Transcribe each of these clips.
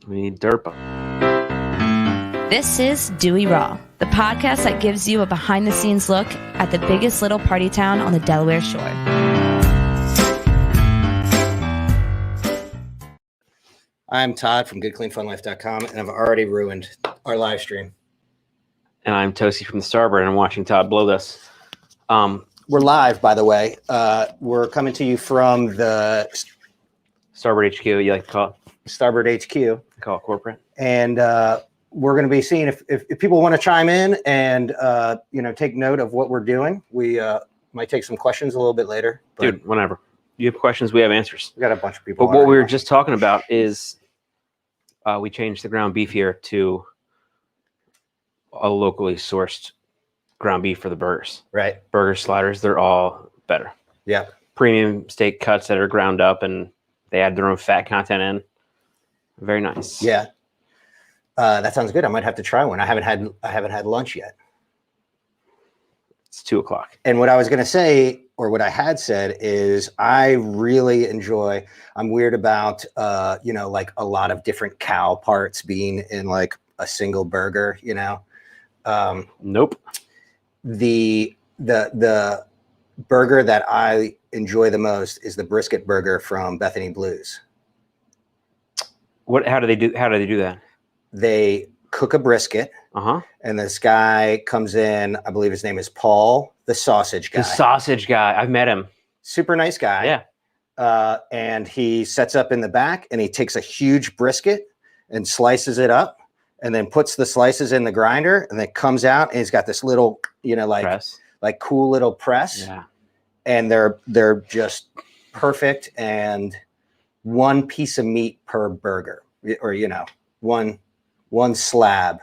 We need Derpa. This is Dewey Raw, the podcast that gives you a behind-the-scenes look at the biggest little party town on the Delaware Shore. I'm Todd from GoodCleanFunLife.com, and I've already ruined our live stream. And I'm Tosi from the Starboard, and I'm watching Todd blow this. We're live, by the way. We're coming to you from the Starboard HQ, you like to call it? Starboard HQ. I call it corporate. And we're going to be seeing if people want to chime in and take note of what we're doing. We might take some questions a little bit later. Dude, whenever. You have questions, we have answers. We got a bunch of people. But what we were just talking about is we changed the ground beef here to a locally sourced ground beef for the burgers. Right. Burger sliders, they're all better. Yeah. Premium steak cuts that are ground up and they add their own fat content in. Very nice. Yeah. That sounds good. I might have to try one. I haven't had lunch yet. It's 2:00. And what I was going to say, or what I had said, is I really enjoy. I'm weird about like a lot of different cow parts being in like a single burger. Nope. The burger that I enjoy the most is the brisket burger from Bethany Blues. How do they do that? They cook a brisket. And this guy comes in, I believe his name is Paul, the sausage guy. The sausage guy. I've met him. Super nice guy. Yeah. And he sets up in the back and he takes a huge brisket and slices it up and then puts the slices in the grinder and then comes out and he's got this little, Press. like cool little press. Yeah. And they're just perfect, and one piece of meat per burger, or one slab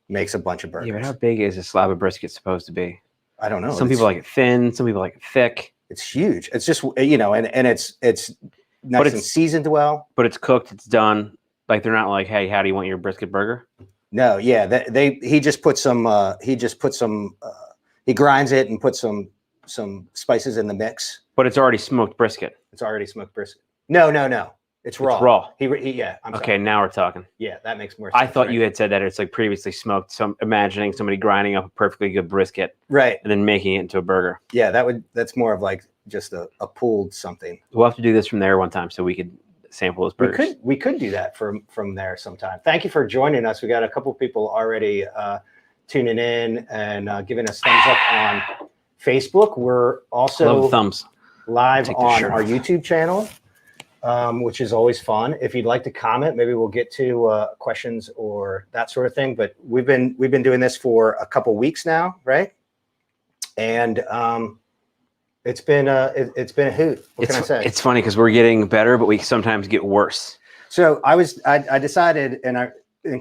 makes a bunch of burgers. Yeah, but how big is a slab of brisket supposed to be? I don't know. Some people like it thin. Some people like it thick. It's huge. It's just and it's nice and seasoned well. But it's cooked. It's done. Like they're not like, hey, how do you want your brisket burger? No, yeah. He just put some. He grinds it and puts some spices in the mix. But it's already smoked brisket. It's already smoked brisket. No. It's raw. It's raw. Yeah. Okay, now we're talking. Yeah, that makes more sense. I thought you had said that it's like previously smoked. So I'm imagining somebody grinding up a perfectly good brisket, right, and then making it into a burger. Yeah, that's more of like just a pulled something. We'll have to do this from there one time so we could sample those burgers. We could do that from there sometime. Thank you for joining us. We got a couple people already tuning in and giving us thumbs up on Facebook. We're also live on our YouTube channel. Which is always fun. If you'd like to comment, maybe we'll get to questions or that sort of thing. But we've been doing this for a couple weeks now, right? And it's been a hoot. What can I say? It's funny because we're getting better, but we sometimes get worse. So I decided, and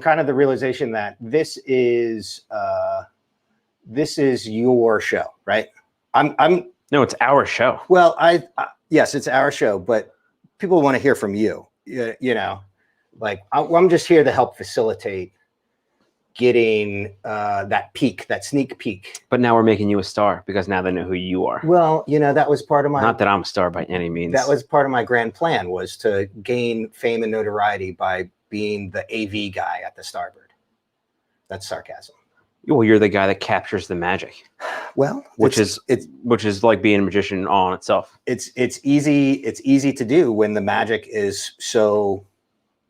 kind of the realization that this is your show, right? No, it's our show. Well, yes, it's our show, but people want to hear from you. Like I'm just here to help facilitate getting that sneak peek. But now we're making you a star because now they know who you are. Well, that was part of my. Not that I'm a star by any means. That was part of my grand plan, was to gain fame and notoriety by being the AV guy at the Starboard. That's sarcasm. Well, you're the guy that captures the magic. Well, which is like being a magician all in itself. It's easy to do when the magic is so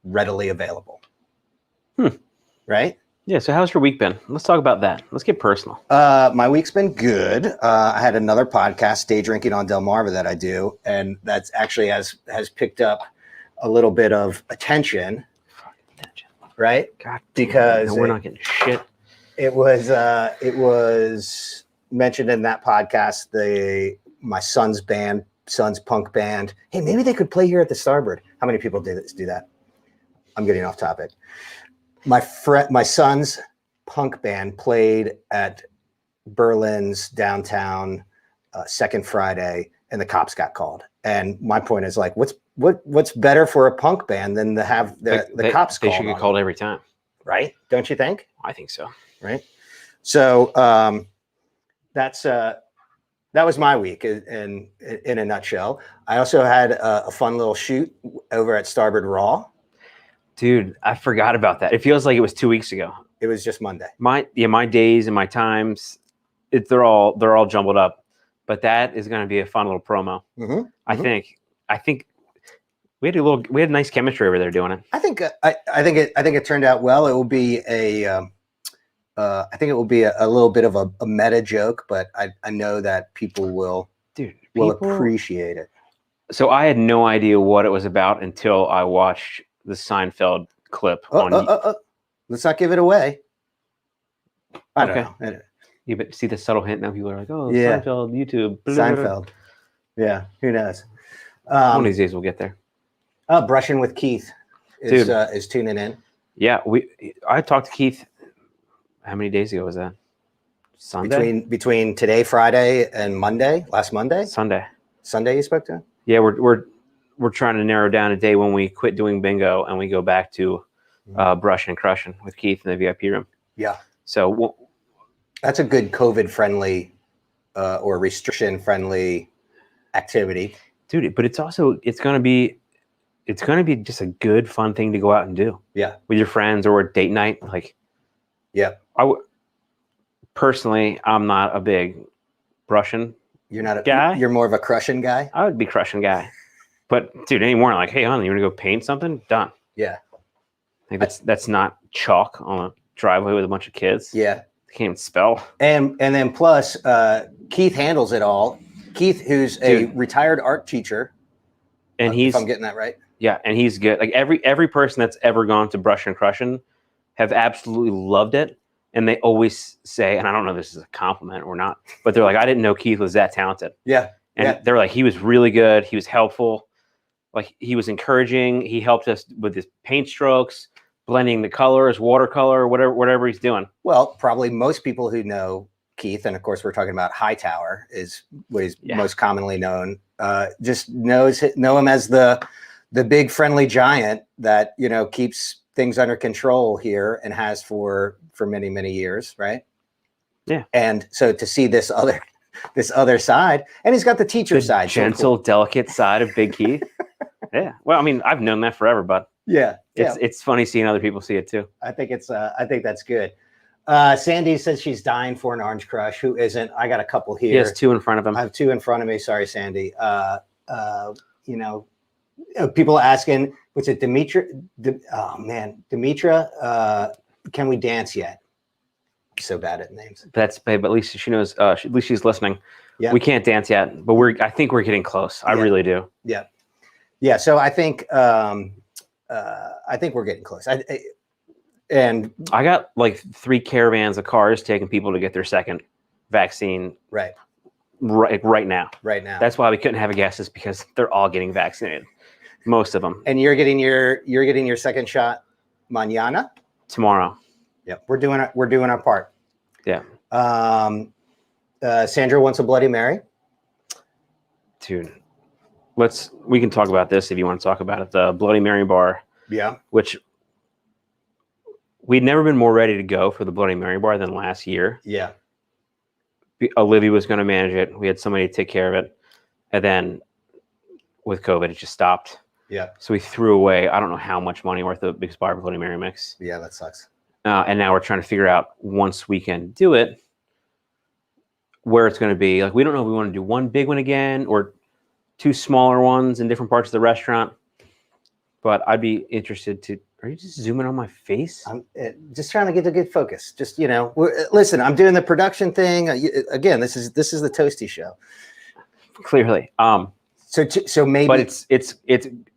readily available. Right? Yeah. So how's your week been? Let's talk about that. Let's get personal. My week's been good. I had another podcast, Day Drinking on Delmarva, that I do, and that's actually has picked up a little bit of attention. Right? God, because we're not getting shit. It was mentioned in that podcast, my son's punk band. Hey, maybe they could play here at the Starboard. How many people do that? I'm getting off topic. My son's punk band played at Berlin's downtown Second Friday, and the cops got called. And my point is, like, what's better for a punk band than to have the cops called? They should get called every time, right? Don't you think? I think so. Right. So that was my week in a nutshell. I also had a fun little shoot over at Starboard Raw. Dude, I forgot about that. It feels like it was 2 weeks ago. It was just Monday. My days and my times, they're all jumbled up. But that is going to be a fun little promo. Mm-hmm. I think we had nice chemistry over there doing it. I think it turned out well. It will be I think it will be a little bit of a meta joke, but I know that people will appreciate it. So I had no idea what it was about until I watched the Seinfeld clip Let's not give it away. I don't know. Yeah, but see the subtle hint now. People are like, "Oh, yeah. Seinfeld, YouTube, Seinfeld." Yeah, who knows? One of these days we'll get there. Brushing with Keith is tuning in. Yeah, I talked to Keith. How many days ago was that? Sunday. Between today, Friday, and last Monday. Sunday, you spoke to him? Yeah, we're trying to narrow down a day when we quit doing bingo and we go back to brushing and crushing with Keith in the VIP room. Yeah. So that's a good COVID-friendly or restriction-friendly activity, dude. But it's gonna be just a good, fun thing to go out and do. Yeah, with your friends or a date night. Like, yeah. Personally, I'm not a big brushing. You're not a guy. You're more of a crushing guy. I would be crushing guy, but dude, anymore like, hey, honey, you want to go paint something? Done. Yeah. Like that's not chalk on a driveway with a bunch of kids. Yeah. They can't even spell. And then plus, Keith handles it all. Keith, who's a retired art teacher, and if I'm getting that right. Yeah, and he's good. Like every person that's ever gone to brush and crushing have absolutely loved it. And they always say, and I don't know if this is a compliment or not, but they're like, I didn't know Keith was that talented. Yeah. And they're like, he was really good. He was helpful. Like, he was encouraging. He helped us with his paint strokes, blending the colors, watercolor, whatever he's doing. Well, probably most people who know Keith, and of course we're talking about Hightower, is what he's most commonly known, just know him as the big friendly giant that, keeps things under control here and has for many, many years, right? Yeah. And so to see this other side, and he's got the teacher side, gentle, delicate side of Big Keith. Yeah. Well, I mean, I've known that forever, but it's funny seeing other people see it too. I think that's good. Sandy says she's dying for an orange crush. Who isn't? I got a couple here. He has two in front of him. I have two in front of me. Sorry, Sandy. People asking, what's it, Demetra? Demetra, can we dance yet? So bad at names. That's babe. At least she knows. At least she's listening. Yeah. We can't dance yet, but I think we're getting close. I really do. Yeah. Yeah. So I think we're getting close. I got like 3 caravans of cars taking people to get their second vaccine. Right now. That's why we couldn't have a guest, is because they're all getting vaccinated. Most of them. And you're getting your second shot mañana? Tomorrow. Yep. We're doing our part. Yeah. Sandra wants a Bloody Mary. Dude, we can talk about this if you want to talk about it. The Bloody Mary bar. Yeah. Which we'd never been more ready to go for the Bloody Mary bar than last year. Yeah. Olivia was going to manage it. We had somebody to take care of it. And then with COVID, it just stopped. Yeah. So we threw away, I don't know how much money worth of expired Bloody Mary mix. Yeah, that sucks. And now we're trying to figure out, once we can do it, where it's going to be. Like, we don't know if we want to do one big one again or 2 smaller ones in different parts of the restaurant. But I'd be interested to. Are you just zooming on my face? I'm just trying to get a good focus. Just, listen, I'm doing the production thing. Again, this is the Toasty Show. Clearly. So maybe. But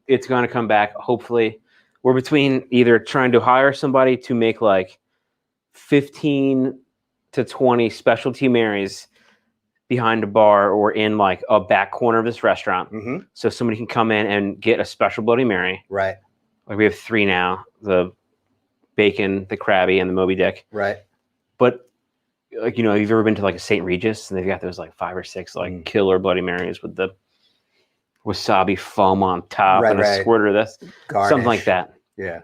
it's going to come back. Hopefully, we're between either trying to hire somebody to make like 15 to 20 specialty Marys behind a bar or in like a back corner of this restaurant. Mm-hmm. So somebody can come in and get a special Bloody Mary. Right. Like, we have 3 now: the bacon, the Krabby, and the Moby Dick. Right. But like, have you ever been to like a St. Regis and they've got those like 5 or 6 like killer Bloody Marys with the wasabi foam on top and a squirter of this, garnish. Something like that. Yeah.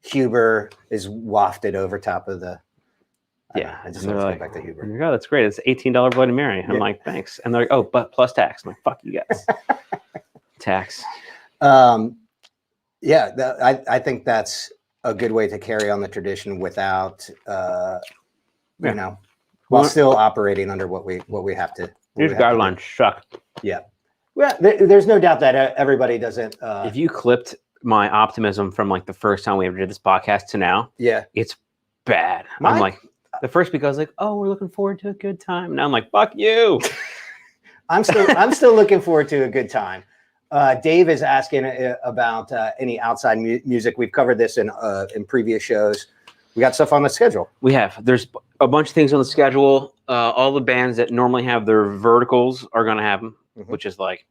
Huber is wafted over top of the. I just want to go back to Huber. Oh, that's great. It's $18 Bloody Mary. I'm like, thanks. And they're like, oh, but plus tax. I'm like, fuck you guys. Tax. Yeah, I think that's a good way to carry on the tradition without, you know, while still operating under what we have to. These guidelines suck. Yeah. Well, there's no doubt that everybody doesn't. If you clipped my optimism from like the first time we ever did this podcast to now, yeah, it's bad. I'm like, the first week I was like, oh, we're looking forward to a good time. Now I'm like, fuck you. I'm still looking forward to a good time. Dave is asking about any outside music. We've covered this in previous shows. We got stuff on the schedule. We have. There's a bunch of things on the schedule. All the bands that normally have their verticals are going to have them, which is like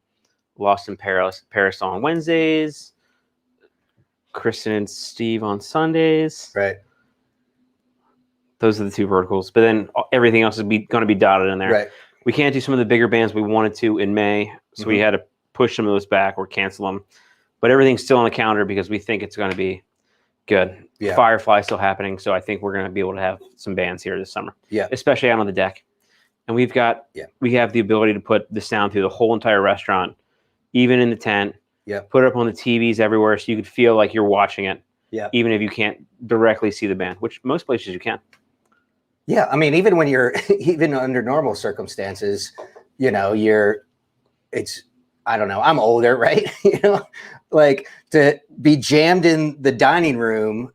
Lost in Paris on Wednesdays, Kristen and Steve on Sundays. Right. Those are the two verticals. But then everything else is going to be dotted in there. Right. We can't do some of the bigger bands we wanted to in May, so we had to push some of those back or cancel them. But everything's still on the calendar because we think it's going to be good. Yeah. Firefly's still happening, so I think we're going to be able to have some bands here this summer. Yeah. Especially out on the deck. And we have the ability to put the sound through the whole entire restaurant, even in the tent. Yeah. Put it up on the TVs everywhere so you could feel like you're watching it. Yeah. Even if you can't directly see the band, which most places you can. Yeah, I mean, even when you're even under normal circumstances, you know, I don't know, I'm older, right? You know, like to be jammed in the dining room,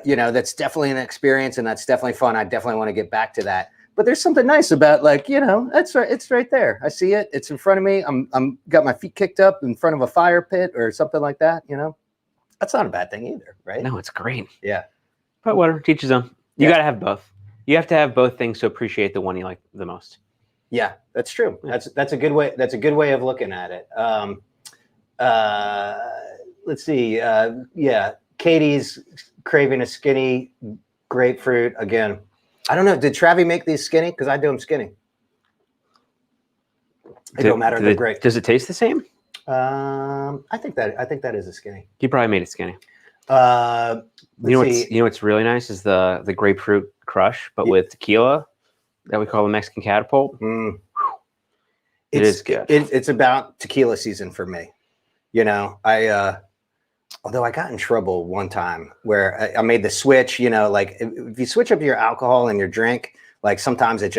you know, that's definitely an experience and that's definitely fun. I definitely want to get back to that. But there's something nice about like, you know, that's right. It's right there. I see it. It's in front of me. I'm got my feet kicked up in front of a fire pit or something like that. You know, that's not a bad thing either, right? No, it's great. Yeah. But whatever, teach his own. You got to have both. You have to have both things to appreciate the one you like the most. Yeah, that's true. That's a good way. That's a good way of looking at it. Let's see. Yeah, Katie's craving a skinny grapefruit again. I don't know. Did Travi make these skinny? Because I do them skinny. It don't matter. They're great. Does it taste the same? I think that is a skinny. You probably made it skinny. You know what's really nice is the grapefruit crush, but with tequila that we call the Mexican catapult. It is good. It's about tequila season for me. You know, although I got in trouble one time where I made the switch, you know, like if you switch up your alcohol in your drink, like sometimes it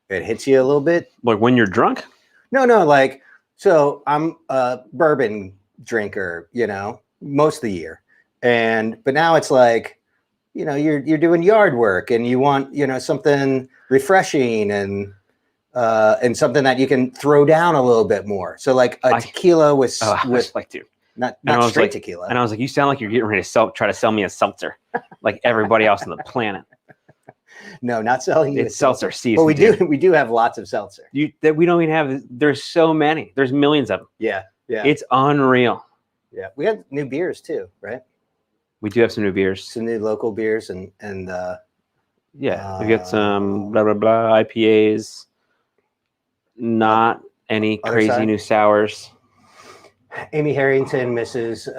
hits you a little bit. Like when you're drunk? No, like, so I'm a bourbon drinker, you know, most of the year. But now it's like, you know, you're doing yard work and you want, you know, something refreshing and something that you can throw down a little bit more. So like tequila with like to. Not straight tequila. And I was like, you sound like you're getting ready to try to sell me a seltzer, like everybody else on the planet. No, not selling you. It's seltzer season. But we do have lots of seltzer. That we don't even have. There's so many. There's millions of them. Yeah. It's unreal. Yeah, we have new beers too, right? We do have some new beers. Some new local beers and yeah, we got some blah blah blah IPAs. Not any crazy new sours. Amy Harrington misses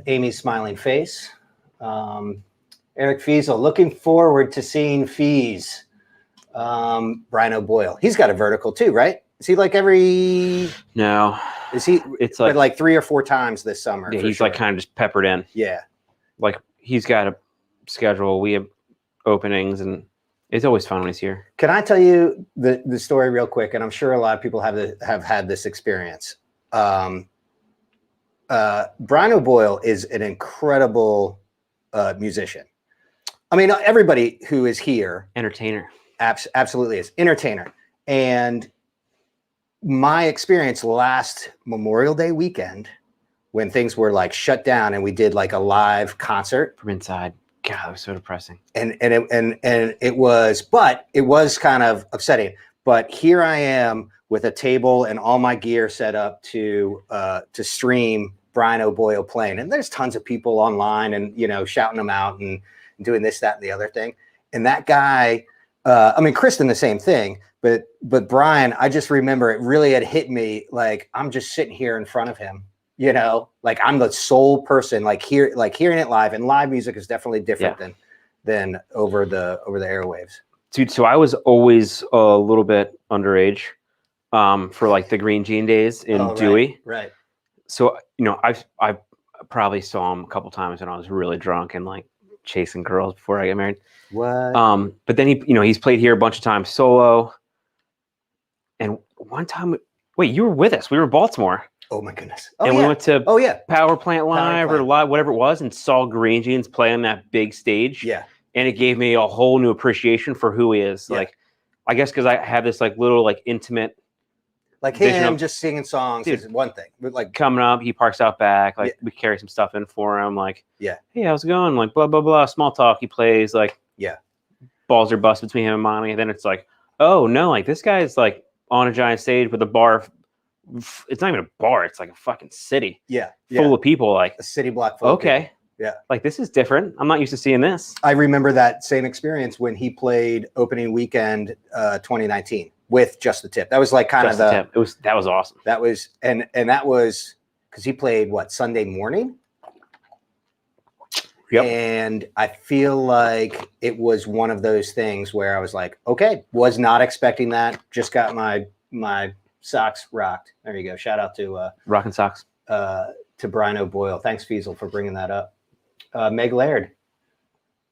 Amy's smiling face. Eric Fiesel, looking forward to seeing Fees. Brian O'Boyle, he's got a vertical too, right? Is he like every? No. Is he? It's like 3 or 4 times this summer. Yeah, he's like kind of just peppered in. Yeah. Like he's got a schedule. We have openings, and it's always fun when he's here. Can I tell you the story real quick? And I'm sure a lot of people have had this experience. Brian O'Boyle is an incredible musician. I mean, everybody who is here, entertainer, absolutely is entertainer. And my experience last Memorial Day weekend, when things were like shut down and we did like a live concert from inside. God, that was so depressing. And it was kind of upsetting. But here I am with a table and all my gear set up to stream Brian O'Boyle playing. And there's tons of people online and, you know, shouting them out and doing this, that, and the other thing. And that guy, I mean, Kristen, the same thing, but Brian, I just remember it really had hit me. Like, I'm just sitting here in front of him, you know, like I'm the sole person, like hearing it live, and live music is definitely different than over the airwaves. Dude, so I was always a little bit underage for like the Green Jean days in Dewey. Right. So, you know, probably saw him a couple times when I was really drunk and like chasing girls before I got married. What? But then he's played here a bunch of times solo. And one time, wait, you were with us. We were in Baltimore. Oh my goodness! We went to Power Plant Live Plant. or Live, whatever it was, and saw Green Jeans play on that big stage. Yeah, and it gave me a whole new appreciation for who he is. Yeah. Like, I guess because I have this like little like intimate, like him just singing songs is one thing. But like coming up, he parks out back. Like we carry some stuff in for him. Like, hey, how's it going? Like blah blah blah. Small talk. He plays like balls are bust between him and mommy. And then it's like, oh no, like this guy is like on a giant stage with a bar. It's not even a bar. It's like a fucking city. Full of people. Like a city block full of people. Yeah. Like this is different. I'm not used to seeing this. I remember that same experience when he played opening weekend 2019 with Just the Tip. That was like kind of the tip. That was awesome. That was and that was because he played Sunday morning. Yep. And I feel like it was one of those things where I was like, okay, was not expecting that. Just got my socks rocked. There you go. Shout out to Rockin' Socks. To Brian O'Boyle. Thanks, Feasel, for bringing that up. Meg Laird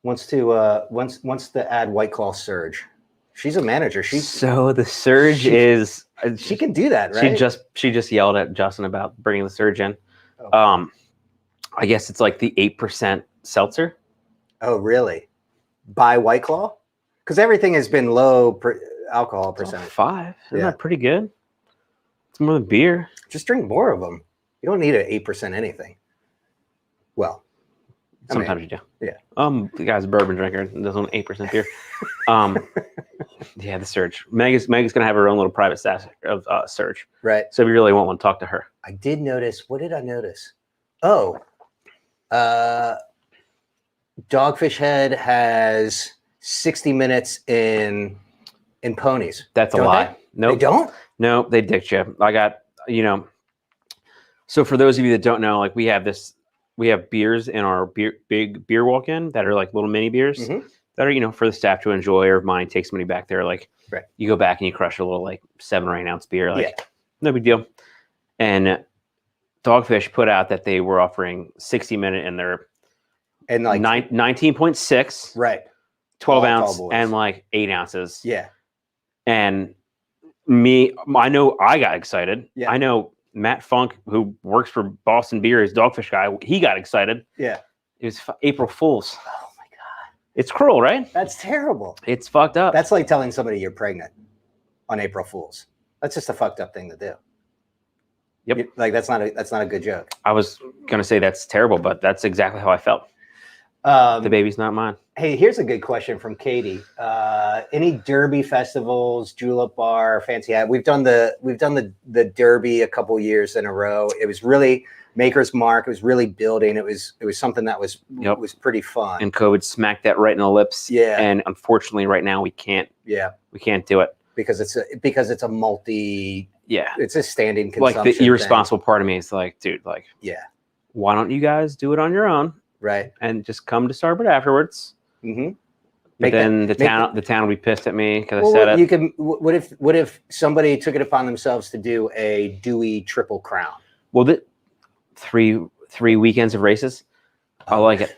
wants to add White Claw Surge. She's a manager. So the Surge is she can do that, right? She just yelled at Justin about bringing the Surge in. Oh. I guess it's like the 8% seltzer. Oh, really? By White Claw? Because everything has been low alcohol percentage. 5. Isn't that pretty good? It's more than beer. Just drink more of them. You don't need an 8% anything. Well, sometimes you do. Yeah. The guy's a bourbon drinker and doesn't want 8% beer. The Surge. Meg is gonna have her own little private stash of Surge. Right. So we really won't want to talk to her. I did notice. What did I notice? Oh, Dogfish Head has 60 minutes in ponies. That's a lie. No, nope. They don't. No, they dicked you. I got So for those of you that don't know, like we have beers in our big beer walk-in that are like little mini beers that are, for the staff to enjoy, or if mine takes somebody back there, like you go back and you crush a little like 7 or 8 ounce beer, like no big deal. And Dogfish put out that they were offering 60-minute in their and like 19.6, right, 12 ounce and like 8 ounces. Yeah. And I know I got excited. Yeah. I know Matt Funk, who works for Boston Beer, is Dogfish guy. He got excited. Yeah. It was April Fool's. Oh my God. It's cruel, right? That's terrible. It's fucked up. That's like telling somebody you're pregnant on April Fool's. That's just a fucked up thing to do. Yep. Like that's not a good joke. I was gonna say that's terrible, but that's exactly how I felt. The baby's not mine. Hey, here's a good question from Katie. Any Derby festivals, Julep Bar, Fancy Hat? We've done the Derby a couple years in a row. It was really Maker's Mark. It was really building. It was something that was pretty fun. And COVID smacked that right in the lips. Yeah. And unfortunately, right now we can't. Yeah. We can't do it because it's a multi. Yeah. It's a standing consumption. Like the irresponsible part of me is like, dude, like, yeah. Why don't you guys do it on your own? Right. And just come to Starboard afterwards. Mm-hmm. But then the town will be pissed at me because I said it. You can. What if somebody took it upon themselves to do a Dewey Triple Crown? Well, three weekends of races. I like it.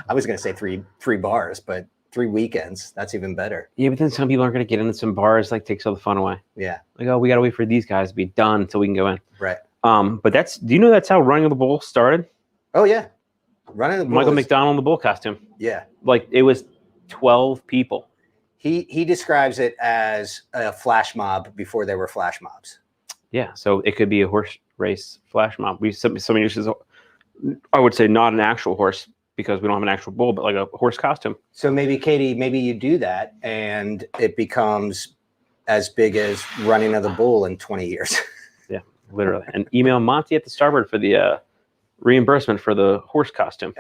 I was going to say three bars, but 3 weekends. That's even better. Yeah, but then some people aren't going to get into some bars. Like takes all the fun away. Yeah. Like, oh, we got to wait for these guys to be done until we can go in. Right. But do you know that's how Running of the Bull started? Oh yeah. Running the Bull. Michael McDonald in the bull costume. Yeah. Like it was 12 people. He describes it as a flash mob before there were flash mobs. Yeah. So it could be a horse race flash mob. Somebody uses, I would say not an actual horse because we don't have an actual bull, but like a horse costume. So maybe Katie, you do that and it becomes as big as Running of the Bull in 20 years. Yeah, literally. And email Monty at the Starboard for the reimbursement for the horse costume.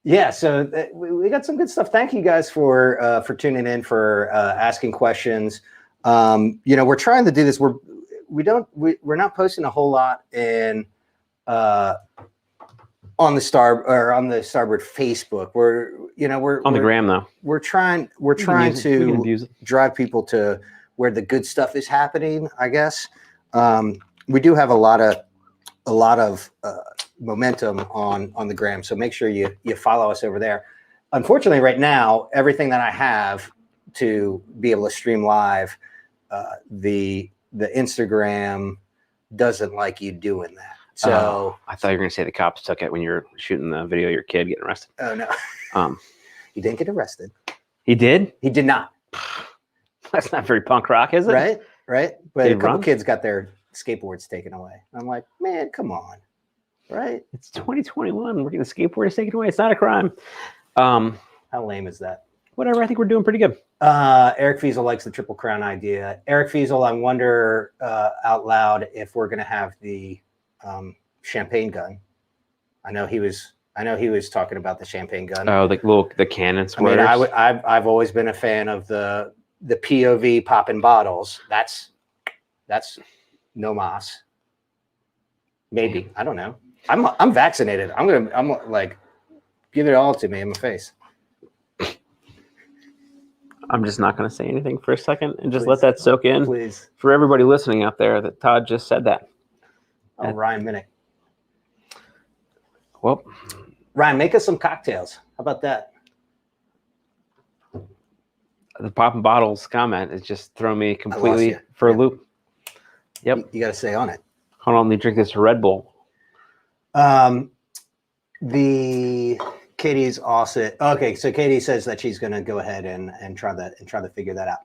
Yeah, so we got some good stuff. Thank you guys for tuning in, for asking questions. We're trying to do this. We're not posting a whole lot in on the Starboard Facebook. We're on the gram though. We're trying to drive people to where the good stuff is happening, I guess. We do have a lot a lot of momentum on the gram. So make sure you follow us over there. Unfortunately, right now, everything that I have to be able to stream live, the Instagram doesn't like you doing that. So I thought you were going to say the cops took it when you were shooting the video of your kid getting arrested. Oh no, he didn't get arrested. He did? He did not. That's not very punk rock, is it? Right. But a couple kids got their skateboards taken away. I'm like, man, come on, right? It's 2021. We're getting the skateboards taken away. It's not a crime. How lame is that? Whatever. I think we're doing pretty good. Eric Fiesel likes the Triple Crown idea. Eric Fiesel, I wonder out loud if we're going to have the champagne gun. I know he was talking about the champagne gun. Oh, the cannon squirters. I mean, I've always been a fan of the POV popping bottles. That's no mas. Maybe, I don't know. I'm vaccinated. I'm like, give it all to me in my face. I'm just not going to say anything for a second and just let that soak in. Please. For everybody listening out there, that Todd just said that. Oh, Ryan Minnick. Well, Ryan, make us some cocktails. How about that? The popping bottles comment is just throwing me completely for a loop. Yep. You got to stay on it. Hold on, let me drink this Red Bull. The Katie's also okay. So Katie says that she's going to go ahead and try to figure that out.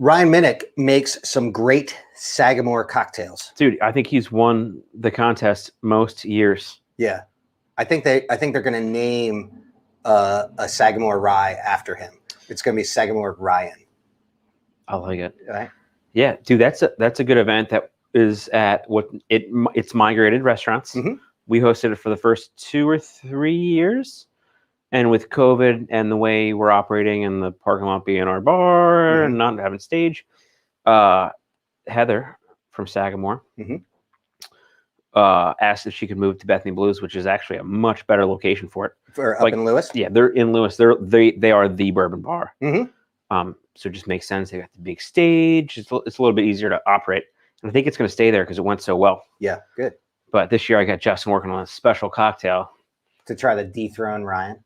Ryan Minnick makes some great Sagamore cocktails. Dude, I think he's won the contest most years. Yeah, I think they're going to name a Sagamore rye after him. It's going to be Sagamore Ryan. I like it. Right? Yeah, dude, that's a good event that is at it's Migrated Restaurants. Mm-hmm. We hosted it for the first 2 or 3 years. And with COVID and the way we're operating and the parking lot being our bar and not having stage, Heather from Sagamore asked if she could move to Bethany Blues, which is actually a much better location for it. Up in Lewis? Yeah, they're in Lewis. They are the bourbon bar. Mm-hmm. So it just makes sense. They got the big stage. It's a little bit easier to operate. And I think it's going to stay there because it went so well. Yeah, good. But this year I got Justin working on a special cocktail. To try to dethrone Ryan?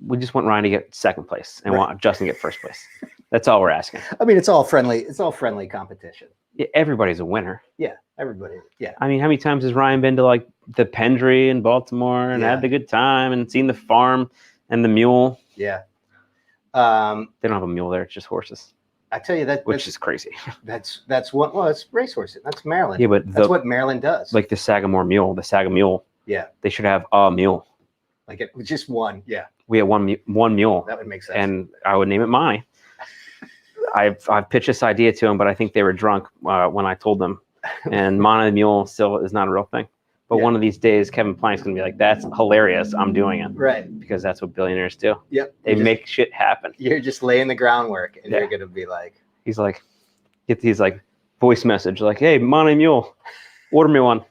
We just want Ryan to get second place and want Justin to get first place. That's all we're asking. I mean, it's all friendly. It's all friendly competition. Yeah, everybody's a winner. Yeah, everybody. Yeah. I mean, how many times has Ryan been to like the Pendry in Baltimore and had the good time and seen the farm and the mule? Yeah. They don't have a mule there; it's just horses. I tell you which is crazy. That's what. Well, it's racehorses. That's Maryland. Yeah, but that's what Maryland does. Like the Sagamore mule, the Saga mule. Yeah. They should have a mule. Like it just one. Yeah. We have one mule. That would make sense. And I would name it Mai. I've pitched this idea to them, but I think they were drunk when I told them. And Mana the Mule still is not a real thing. But one of these days, Kevin Plank's going to be like, that's hilarious. I'm doing it. Right. Because that's what billionaires do. Yep. They make shit happen. You're just laying the groundwork and you're going to be like. He's like, get these like voice message like, hey, Mana the Mule, order me one.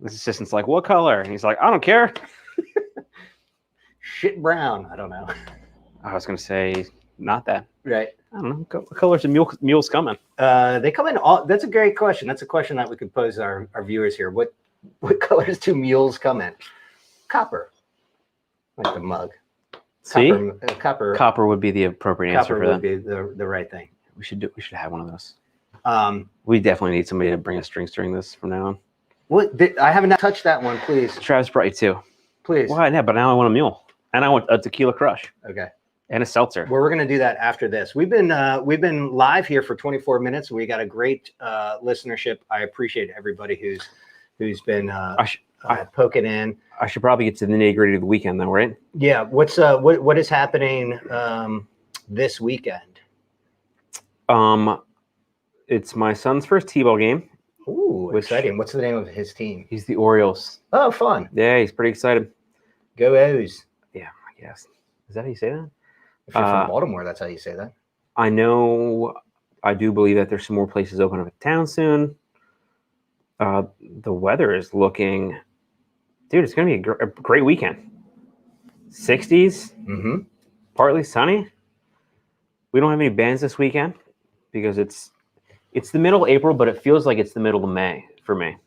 This assistant's like, what color? And he's like, I don't care. Shit brown. I don't know. I was going to say not that. Right. I don't know. What colors are mules coming? They come in all. That's a great question. That's a question that we could pose our viewers here. What colors do mules come in? Copper. Like the mug. See? Copper. Copper would be the appropriate answer for that. Copper would be the right thing. We should have one of those. We definitely need somebody to bring us drinks during this from now on. I haven't touched that one, please. Travis brought you two. Please. Well, yeah, but now I want a mule. And I want a tequila crush. Okay. And a seltzer. Well, we're going to do that after this. We've been live here for 24 minutes. We got a great listenership. I appreciate everybody who's been poking in. I should probably get to the nitty-gritty of the weekend though, right? Yeah. What is happening this weekend? It's my son's first T-ball game. Ooh, exciting. What's the name of his team? He's the Orioles. Oh, fun. Yeah, he's pretty excited. Go O's. Yeah, I guess. Is that how you say that? If you're from Baltimore, that's how you say that. I do believe that there's some more places open up in town soon. The weather is looking, dude, it's going to be a great weekend. 60s, partly sunny. We don't have any bands this weekend because it's It's the middle of April, but it feels like it's the middle of May for me.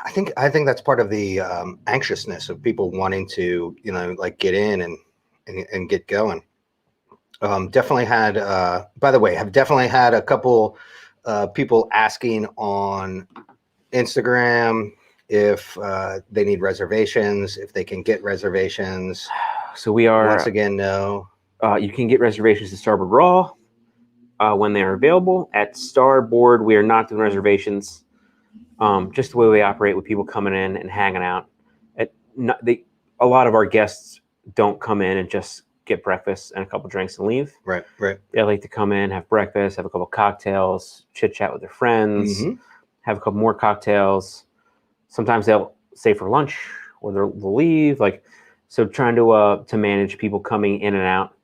I think that's part of the anxiousness of people wanting to, like get in and get going. Definitely had, by the way, have definitely had a couple people asking on Instagram if they need reservations, if they can get reservations. So we are once again, no. You can get reservations to Starboard Raw when they are available. At Starboard, we are not doing reservations. Just the way we operate with people coming in and hanging out. A lot of our guests don't come in and just get breakfast and a couple drinks and leave. Right. They like to come in, have breakfast, have a couple cocktails, chit chat with their friends, have a couple more cocktails. Sometimes they'll stay for lunch or they'll leave. So trying to manage people coming in and out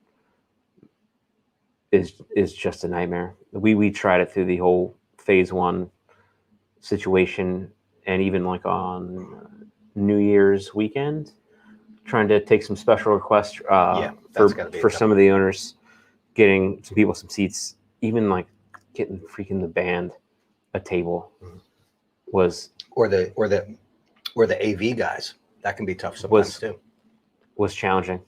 is just a nightmare. We tried it through the whole phase 1 situation, and even like on New Year's weekend, trying to take some special requests for some of the owners, getting some people some seats, even like getting freaking the band a table was or the AV guys. That can be tough sometimes too. Was challenging.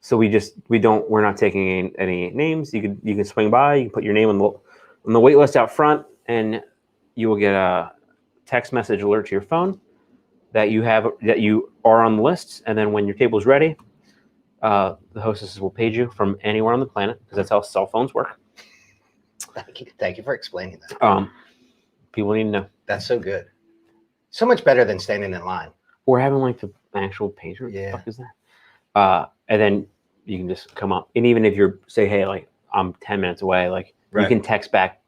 So we're not taking any names. You can swing by, you can put your name on the wait list out front, and you will get a text message alert to your phone that you are on the list. And then when your table is ready, the hostesses will page you from anywhere on the planet, because that's how cell phones work. Thank you for explaining that. People need to know. That's so good. So much better than standing in line. Or having like the actual pager. Yeah. What the fuck is that? And then you can just come up. And even if you're say, hey, like I'm 10 minutes away, like you can text back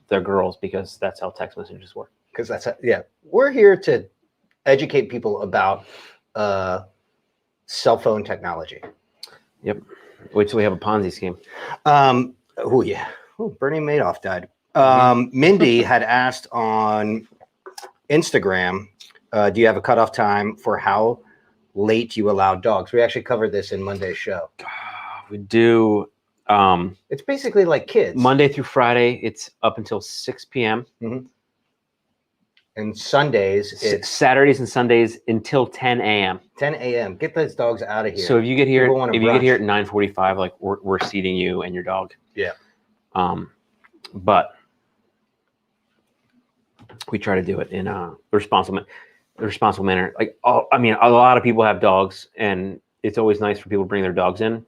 the girls, because that's how text messages work. Because we're here to educate people about cell phone technology. Yep. Wait till we have a Ponzi scheme. Oh yeah. Oh, Bernie Madoff died. Mindy had asked on Instagram, do you have a cutoff time for how late you allow dogs? We actually covered this in Monday's show. We do. It's basically like kids. Monday through Friday, it's up until 6 p.m. And Sundays, it's Saturdays and Sundays until 10 a.m. 10 a.m. Get those dogs out of here. So if you get here, at 9:45, like we're seating you and your dog. Yeah. But we try to do it in a responsible manner. Like, a lot of people have dogs, and it's always nice for people to bring their dogs in.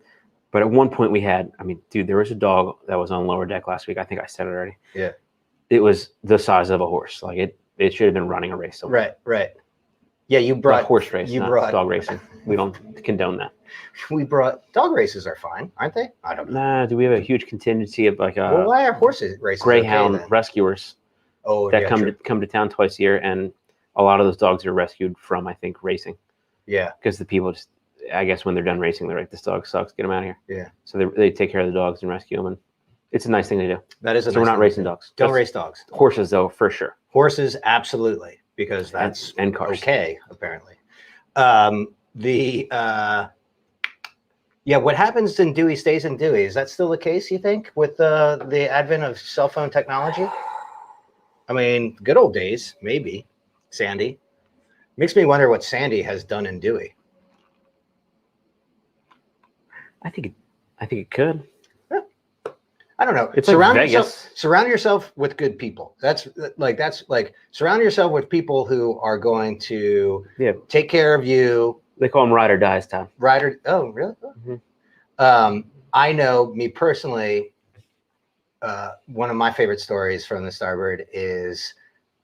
But at one point there was a dog that was on lower deck last week. I think I said it already. Yeah. It was the size of a horse. Like it should have been running a race. Somewhere. Right. Yeah, you brought a horse race, dog racing. We don't condone that. We brought dog races are fine, aren't they? I don't know. Nah, do we have a huge contingency of like why are horses races greyhound rescuers? That come to town twice a year, and a lot of those dogs are rescued from, I think, racing. Yeah. Because the people just, I guess when they're done racing, they're like, this dog sucks, get him out of here. Yeah. So they take care of the dogs and rescue them, and it's a nice thing to do. That is. So we're not racing dogs. Don't race dogs. Horses, though, for sure. Horses, absolutely, because that's and cars. Okay, apparently. What happens in Dewey stays in Dewey. Is that still the case, you think, with the advent of cell phone technology? I mean, good old days, maybe. Sandy. Makes me wonder what Sandy has done in Dewey. I think it could. I don't know. It's surround yourself with good people. That's like surround yourself with people who are going to take care of you. They call them ride or dies, Tom. Oh, really? Mm-hmm. I know, me personally, one of my favorite stories from the Starboard is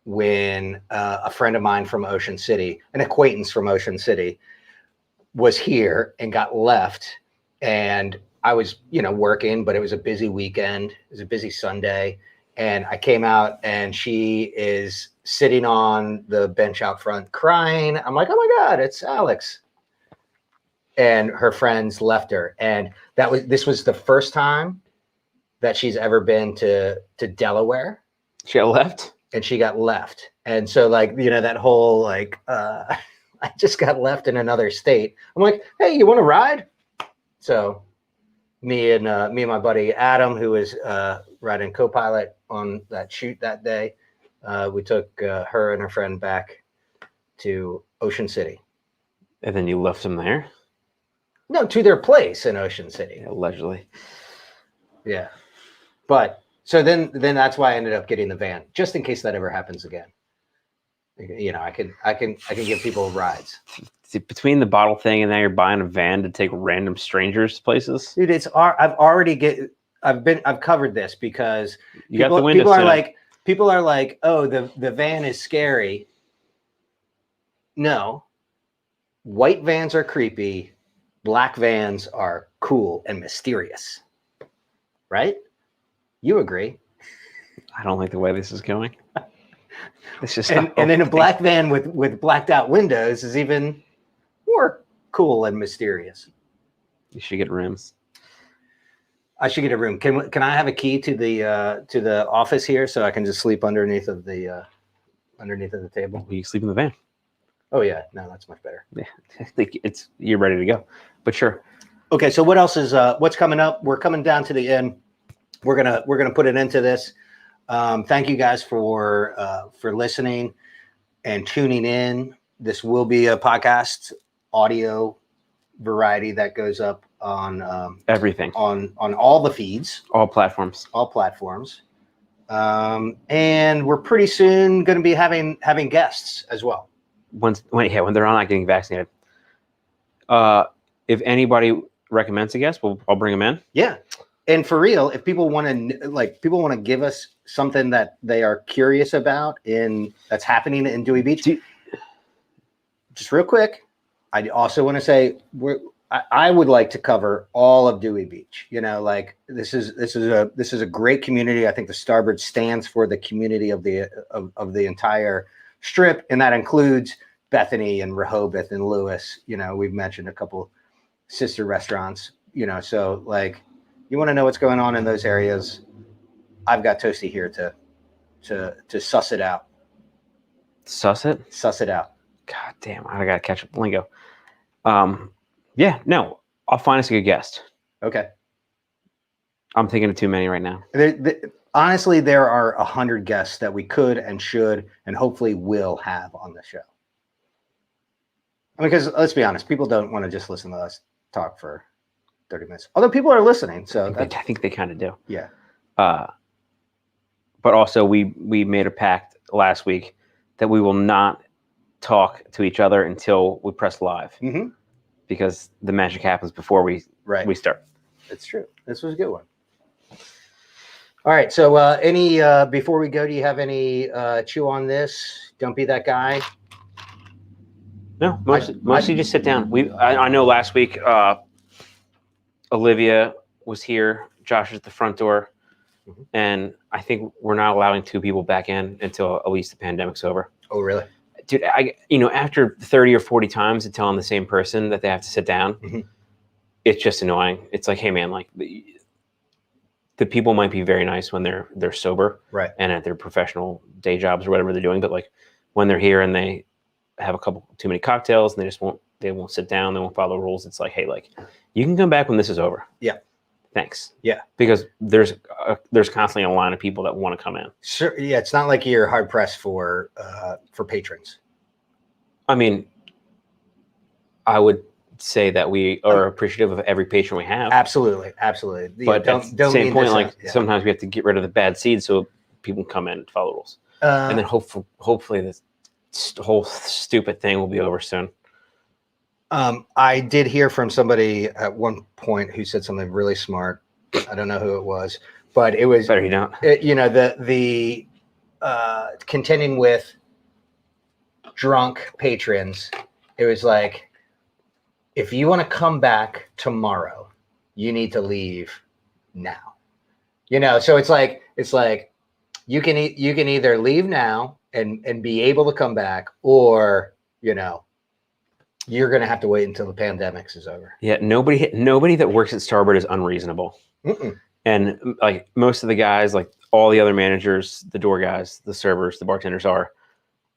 when a friend of mine from Ocean City, an acquaintance from Ocean City, was here and got left. And I was, working, but it was a busy weekend. It was a busy Sunday. And I came out and she is sitting on the bench out front crying. I'm like, oh my God, it's Alex. And her friends left her. And this was the first time that she's ever been to Delaware. She got left? And she got left. And so that whole I just got left in another state. I'm like, hey, you want to ride? So me and my buddy Adam, who is riding co-pilot, on that shoot that day. We took her and her friend back to Ocean City. And then you left them there? No, to their place in Ocean City. Yeah, allegedly. Yeah. But so then that's why I ended up getting the van, just in case that ever happens again. You know, I can give people rides. See, between the bottle thing and now you're buying a van to take random strangers places. Dude, I've covered this because you got the window people are like, oh, the van is scary. No. White vans are creepy. Black vans are cool and mysterious. Right? You agree? I don't like the way this is going. It's just and then a black van with blacked out windows is even more cool and mysterious. You should get rims. I should get a room. Can I have a key to the office here so I can just sleep underneath of the table? Well, you sleep in the van. Oh yeah, no, that's much better. Yeah, I think you're ready to go. But sure. Okay, so what else is what's coming up? We're coming down to the end. We're gonna put an end to this. Thank you guys for listening and tuning in. This will be a podcast audio variety that goes up on everything on all the feeds, all platforms. And we're pretty soon going to be having guests as well. When they're not getting vaccinated. If anybody recommends a guest, I'll bring them in. Yeah. And for real, if people want to give us something that they are curious about that's happening in Dewey Beach, just real quick, I also want to say I would like to cover all of Dewey Beach. You know, like this is a great community. I think the Starboard stands for the community of the entire strip, and that includes Bethany and Rehoboth and Lewis. You know, we've mentioned a couple sister restaurants. You know, so like, you want to know what's going on in those areas, I've got Toasty here to suss it out. Suss it out. God damn, I gotta catch up lingo. Yeah, no, I'll find us a good guest. Okay. I'm thinking of too many right now. Honestly, there are 100 guests that we could and should and hopefully will have on the show. I mean, because let's be honest, people don't want to just listen to us talk for 30 minutes. Although people are listening, so I think they kind of do. Yeah. But also, we made a pact last week that we will not talk to each other until we press live. Mm-hmm. Because the magic happens before we start. It's true. This was a good one. All right. So before we go, do you have any chew on this? Don't be that guy. No, mostly just sit down. I know last week Olivia was here. Josh is at the front door. Mm-hmm. And I think we're not allowing 2 people back in until at least the pandemic's over. Oh, really? Dude, after 30 or 40 times of telling the same person that they have to sit down, mm-hmm. It's just annoying. It's like, hey man, like the people might be very nice when they're sober, right, and at their professional day jobs or whatever they're doing. But like when they're here and they have a couple too many cocktails and they won't sit down, they won't follow the rules. It's like, hey, like you can come back when this is over. Yeah. Thanks. Yeah. Because there's constantly a line of people that want to come in. Sure. Yeah. It's not like you're hard pressed for patrons. I mean, I would say that we are appreciative of every patron we have. Absolutely. But don't at the same point, like sometimes we have to get rid of the bad seeds so people can come in and follow rules. And then hopefully this whole stupid thing will be over soon. I did hear from somebody at one point who said something really smart. I don't know who it was, but it was better you don't. The contending with drunk patrons. It was like, if you want to come back tomorrow, you need to leave now. So it's like you can either leave now and be able to come back, or you're going to have to wait until the pandemic is over. Yeah, nobody that works at Starboard is unreasonable. Mm-mm. And like most of the guys, like all the other managers, the door guys, the servers, the bartenders are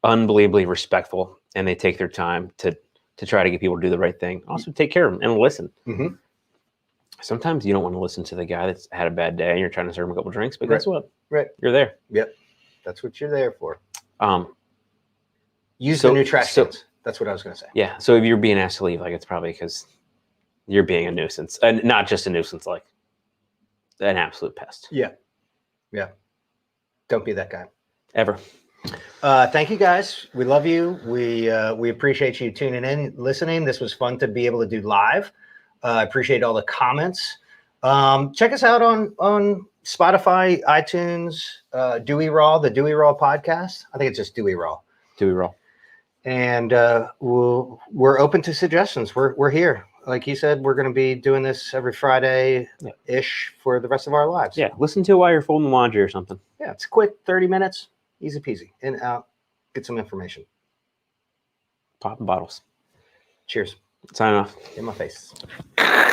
unbelievably respectful, and they take their time to try to get people to do the right thing. Also take care of them and listen. Mm-hmm. Sometimes you don't want to listen to the guy that's had a bad day and you're trying to serve him a couple drinks, but guess what? Right. You're there. Yep. That's what you're there for. Use So- the new trash so- cans. That's what I was going to say. Yeah. So if you're being asked to leave, like it's probably because you're being a nuisance, and not just a nuisance, like an absolute pest. Yeah. Don't be that guy. Ever. Thank you guys. We love you. We appreciate you tuning in, listening. This was fun to be able to do live. I appreciate all the comments. Check us out on Spotify, iTunes, Dewey Raw, the Dewey Raw podcast. I think it's just Dewey Raw. Dewey Raw. And we're open to suggestions. We're here. Like he said, we're going to be doing this every Friday-ish for the rest of our lives. Yeah. Listen to it while you're folding laundry or something. Yeah, it's quick, 30 minutes, easy peasy. In, out, get some information. Popping bottles. Cheers. Sign off. In my face.